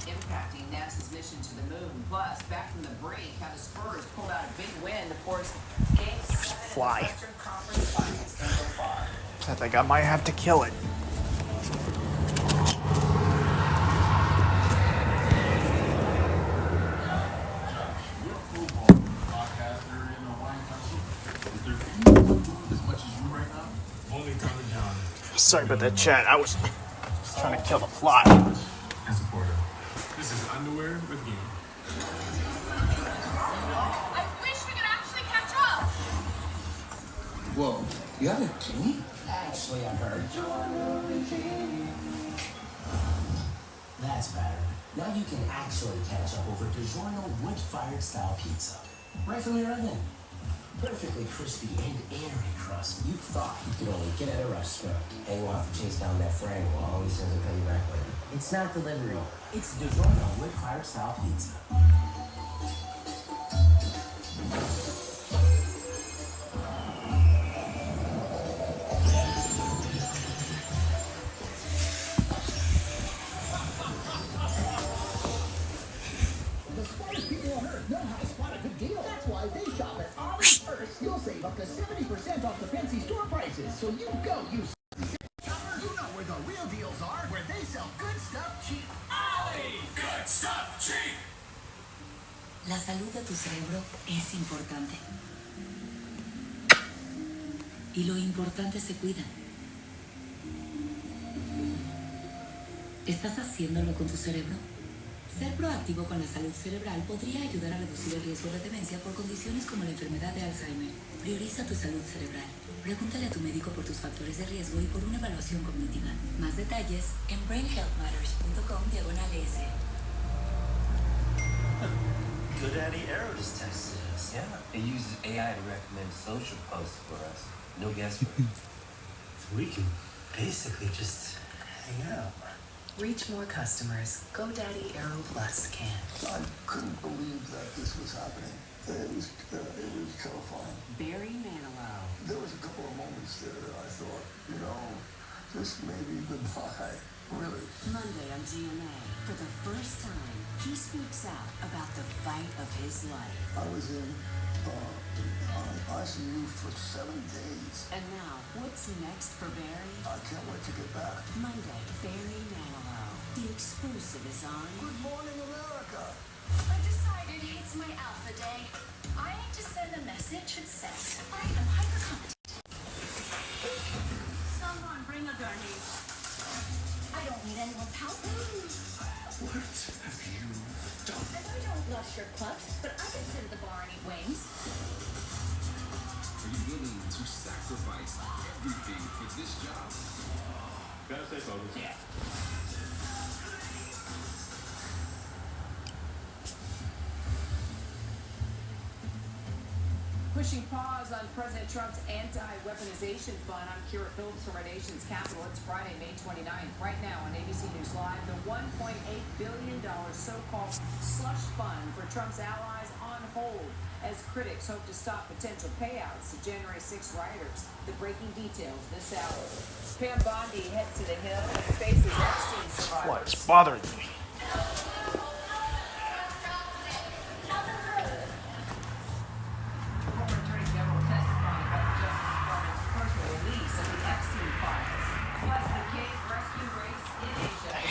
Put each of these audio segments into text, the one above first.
impacting NASA's mission to the moon. Plus, back from the brink, how the Spurs pulled out a big win. Of course, Game 7 Fly. in the Western Conference Finals so far. I think I might have to kill it. Sorry about that, chat. I was trying to kill the fly. As a porter, this is underwear with game. I wish we could actually catch up. Whoa, you have a bikini? Actually, I heard. That's better. Now you can actually catch up over DiGiorno wood-fired style pizza. Right from your oven. Perfectly crispy and airy crust. You thought you could only get at a restaurant. And you'll have to chase down that friend who always says he'll pay you back later. It's not delivery. It's DiGiorno wood-fired style pizza. You'll save up to 70% off the fancy store prices, so you go use. You know where the real deals are, where they sell good stuff cheap. Ollie! Good stuff cheap! La salud de tu cerebro es importante. Y lo importante se cuida. ¿Estás haciéndolo con tu cerebro? Ser proactivo con la salud cerebral podría ayudar a reducir el riesgo de demencia por condiciones como la enfermedad de Alzheimer. Prioriza tu salud cerebral. Pregúntale a tu médico por tus factores de riesgo y por una evaluación cognitiva. Más detalles en brainhealthmatters.com/es. GoDaddy Arrow just texted us. Yeah, it uses AI to recommend social posts for us. No guesswork. So we can basically just hang out. Reach more customers. GoDaddy Arrow Plus can. I couldn't believe that this was happening. It was terrifying. Barry Manilow. There was a couple of moments there that I thought, this may be goodbye. Really. Monday on GMA. For the first time, he speaks out about the fight of his life. I was in ICU for 7 days. And now, what's next for Barry? I can't wait to get back. Monday, Barry Manilow. The exclusive is on. Good morning, America. I decided it's my alpha day. I need to send a message that says I am hypercompetent. Someone bring a gurney. I don't need anyone's help. What have you done? I know you don't love strip clubs, but I can sit at the bar and eat wings. Are you willing to sacrifice everything for this job? Gotta stay focused. Yeah. Pushing pause on President Trump's anti-weaponization fund. I'm Kira Phillips from our nation's capital. It's Friday, May 29th. Right now on ABC News Live, the $1.8 billion so-called slush fund for Trump's allies on hold as critics hope to stop potential payouts to January 6 rioters. The breaking details this hour. Pam Bondi heads to the Hill and faces Epstein survivors. What's bothering me?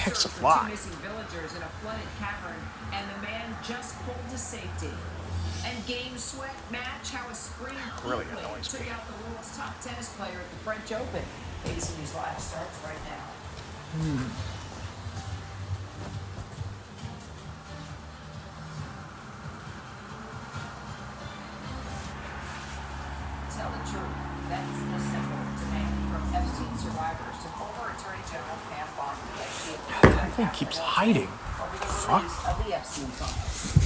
Heck's a fly. Two missing villagers in a flooded cavern, and the man just pulled to safety. And game sweat match, how a spring Really heat wave annoys took me. out the world's top tennis player at the French Open. ABC News Live starts right now. Tell the truth. That's the simple demand from Epstein survivors to former Attorney General Pam Bondi. That thing keeps hiding. Over the Fuck. release of the Epstein files.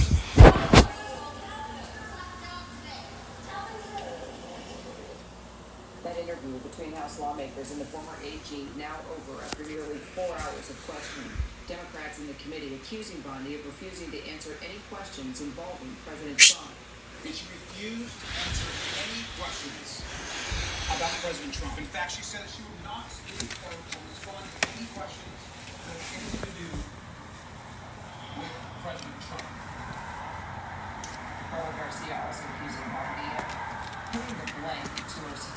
That interview between House lawmakers and the former AG now over after nearly 4 hours of questioning. Democrats in the committee accusing Bondi of refusing to answer any questions involving President Trump. She refused to answer any questions about President Trump. In fact, she said she would not speak or respond to any questions that had anything to do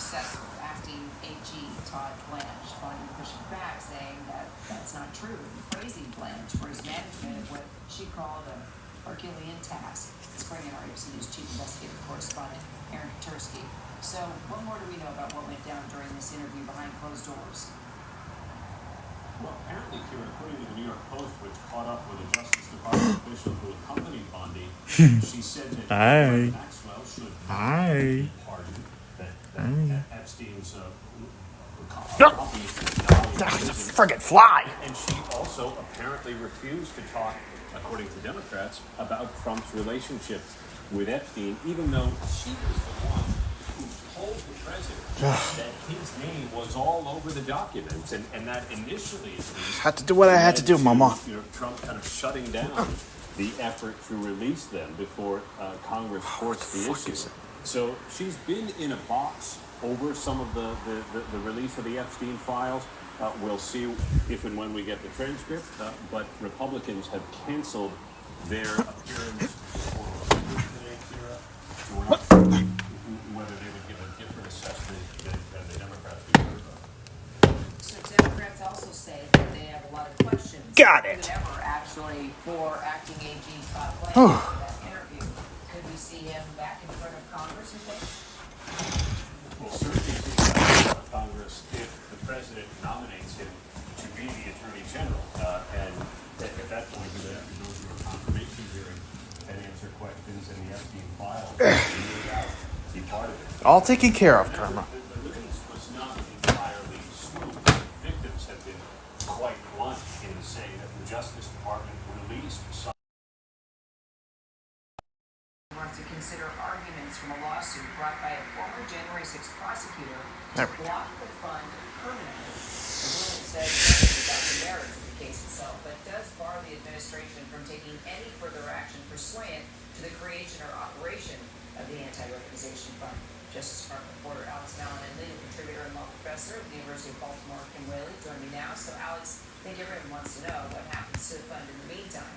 successor, acting AG Todd Blanche, finally pushing back, saying that that's not true, and praising Blanche for his management of what she called a Herculean task. Let's bring in our ABC News chief investigative correspondent, Aaron Tursky. So, what more do we know about what went down during this interview behind closed doors? Well, apparently, Kira, according to the New York Post, which caught up with a Justice Department official who accompanied Bundy, she said that Maxwell should not be pardoned, that Epstein's friggin' fly! And she also apparently refused to talk, according to Democrats, about Trump's relationship with Epstein, even though she was the one who told the president that his name was all over the documents, and that initially, at least, Had to do what I had to do, Mama. Trump kind of shutting down the effort to release them before Congress forced the issue. So she's been in a box over some of the release of the Epstein files. We'll see if and when we get the transcript, but Republicans have canceled their appearance before today, Kira. So we're not sure whether they would give a different assessment than the Democrats would give. So Democrats also say that they have a lot of questions. Got it. Whoever actually for acting AG Todd Blanche in that interview. Could we see him back in front of Congress, you think? Well, certainly see him back in front of Congress if the president nominates him to be the Attorney General. And at that point, he would have to go through a confirmation hearing and answer questions in the Epstein file. Be part of it. All taken care of, Karma. The release was not entirely smooth. Victims have been quite blunt in saying that the Justice Department released some. Wants to consider arguments from a lawsuit brought by a former January 6th prosecutor to block the fund permanently. The ruling says nothing about the merits of the case itself, but does bar the administration from taking any further action pursuant to the creation or operation of the Anti-Weaponization Fund. Justice Department reporter Alex Lana and legal contributor and law professor at the University of Baltimore, Kim Whaley, join me now. So, Alex, I think everyone wants to know what happens to the fund in the meantime.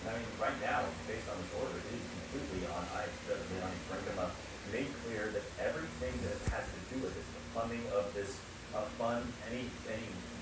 I mean, right now, based on this order, it is completely on ice. The brink of made clear that everything that has to do with it, the funding of this fund, any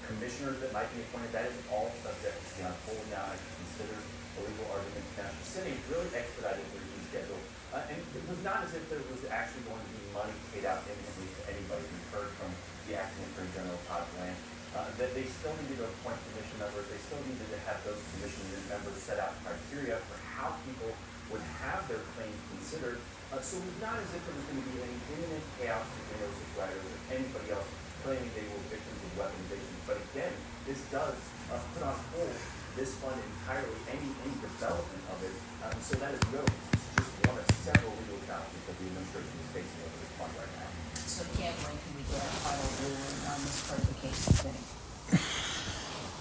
commissioners that might be appointed, that is all subject to the hold now and consider the legal arguments. National Senate really expedited the review schedule, and it was not as if there was actually going to be money paid out instantly to anybody. We heard from the acting Attorney General Todd Blanche that they still needed to appoint commission members. They still needed to have those commission members set out criteria for how people would have their claims considered. So it was not as if there was going to be any imminent chaos to innocent writers or anybody else claiming they were victims of weaponization. But again, this does put on hold this fund entirely, any development of it. So that is really just one of several legal challenges that the administration is facing over this fund right now. So, Kim, when can we get a final ruling on this part of the case, you think?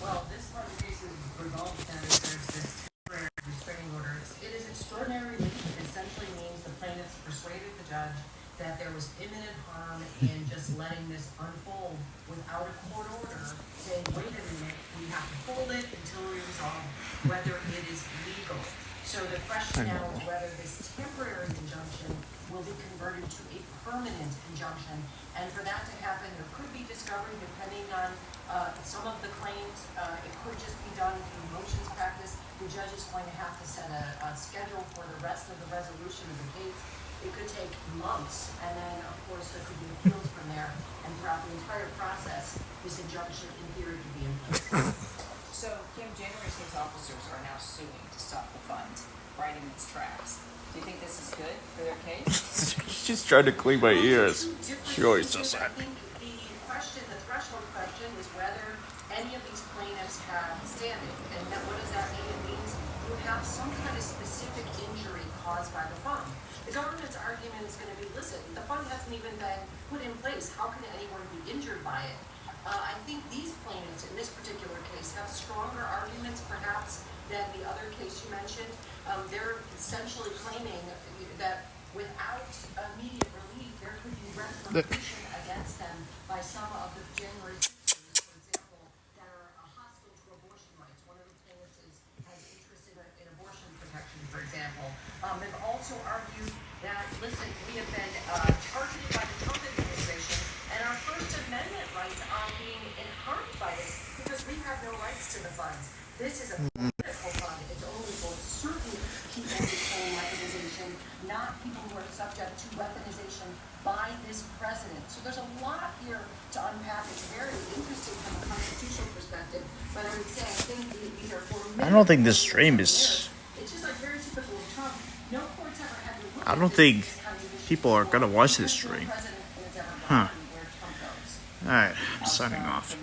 Well, this part of the case is resolved and there's this temporary restraining order. It is extraordinary relief. It essentially means the plaintiffs persuaded the judge that there was imminent harm in just letting this unfold without a court order saying, wait a minute, we have to hold it until we resolve whether it is legal. So the question now is whether this temporary injunction will be converted to a permanent injunction. And for that to happen, there could be discovery depending on some of the claims. It could just be done through motions practice. The judge is going to have to set a schedule for the rest of the resolution of the case. It could take months, and then, of course, there could be appeals from there. And throughout the entire process, this injunction, in theory, could be in place. So, Kim, January 6 officers are now suing to stop the fund, right in its tracks. Do you think this is good for their case? She's trying to clean my ears. She always does I that. think the threshold question is whether any of these plaintiffs have standing. And what does that mean? It means you have some kind of specific injury caused by the fund. The government's argument is going to be, listen, the fund hasn't even been put in place. How can anyone be injured by it? I think these plaintiffs in this particular case have stronger arguments perhaps than the other case you mentioned. They're essentially claiming that without immediate relief, there could be retribution against them by some of the January 6th, for example, that are hostile to abortion rights. One of the plaintiffs has interest in abortion protection, for example. They've also argued that, listen, we have been targeted by no rights to the funds. This is a political fund. It's only for certain people who claim weaponization, not people who are subject to weaponization by this president. So there's a lot here to unpack. It's very interesting from a constitutional perspective, but I would say I think either for I don't think this stream is. it's just like very typical of Trump. No court's ever had to look I at don't this think kind of issue people are before. gonna watch this There's no stream. president that's ever Huh. gotten where Trump goes. Alright, I'm signing off.